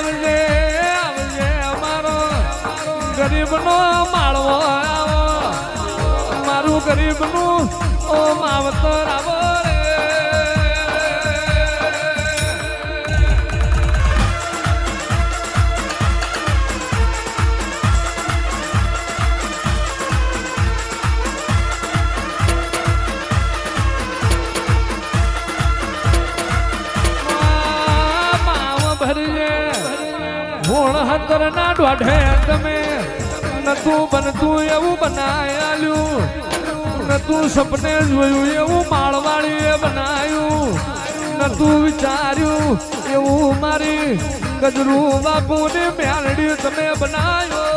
આવજે આવજે અમારો ગરીબનો માળવો આવો મારું ગરીબનું ઓ માવતર આવો રે હતર ના દોઢે તમે નતું બનતું એવું બનાયાલ્યું નતું સપને જોયું એવું માળવાળીએ બનાયું નતું વિચાર્યું એવું મારી ગજરું બાપુની મ્યાલડી તમે બનાયો